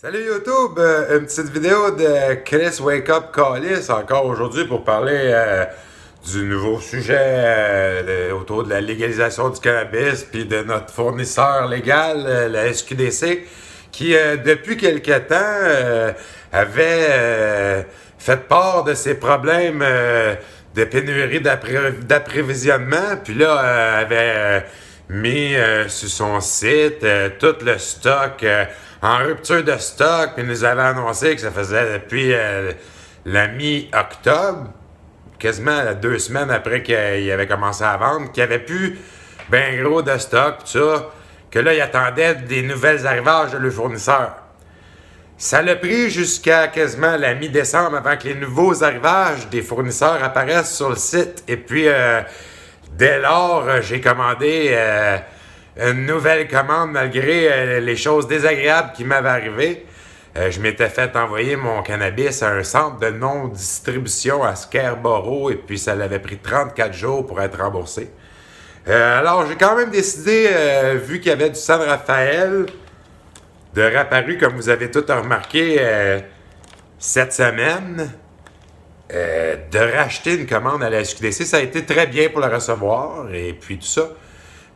Salut YouTube, une petite vidéo de Chris Wake Up Callis encore aujourd'hui pour parler du nouveau sujet autour de la légalisation du cannabis puis de notre fournisseur légal, la SQDC, qui depuis quelque temps avait fait part de ses problèmes de pénurie d'approvisionnement, puis là avait mis sur son site tout le stock en rupture de stock, puis nous avait annoncé que ça faisait depuis la mi-octobre, quasiment 2 semaines après qu'il avait commencé à vendre, qu'il n'y avait plus ben gros de stock, tout ça, que là, il attendait des nouvelles arrivages de le fournisseur. Ça l'a pris jusqu'à quasiment la mi-décembre avant que les nouveaux arrivages des fournisseurs apparaissent sur le site. Et puis, dès lors, j'ai commandé une nouvelle commande malgré les choses désagréables qui m'avaient arrivé. Je m'étais fait envoyer mon cannabis à un centre de non-distribution à Scarborough et puis ça l'avait pris 34 jours pour être remboursé. Alors, j'ai quand même décidé, vu qu'il y avait du San Rafael de réapparu, comme vous avez tous remarqué cette semaine, de racheter une commande à la SQDC. Ça a été très bien pour la recevoir et puis tout ça.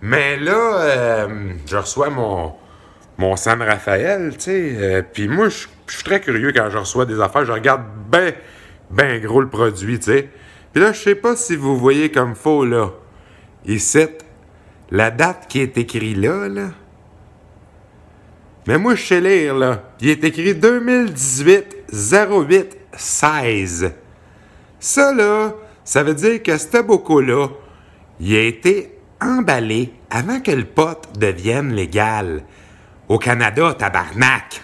Mais là, je reçois mon San Rafael, tu sais, puis moi, je suis très curieux quand je reçois des affaires. Je regarde ben gros le produit, tu sais. Puis là, je sais pas si vous voyez comme faut, là, ici, la date qui est écrite là. Mais moi, je sais lire, là. Il est écrit 2018-08-16. Ça, là, ça veut dire que ce bocaux-là, il a été emballé avant que le pot devienne légal. Au Canada, tabarnak.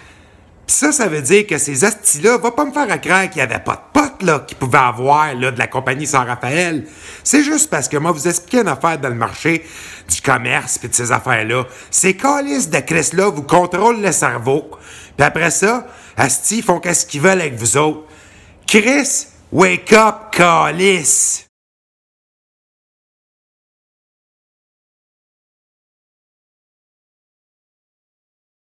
Pis ça veut dire que ces hosties-là, va pas me faire croire qu'il y avait pas de pot, là, qu'ils pouvaient avoir, là, de la compagnie San Rafael. C'est juste parce que moi, vous expliquez une affaire dans le marché du commerce pis de ces affaires-là. Ces calices de Chris-là vous contrôlent le cerveau. Puis après ça, hosties, ils font qu'est-ce qu'ils veulent avec vous autres. Chris, wake up, calice!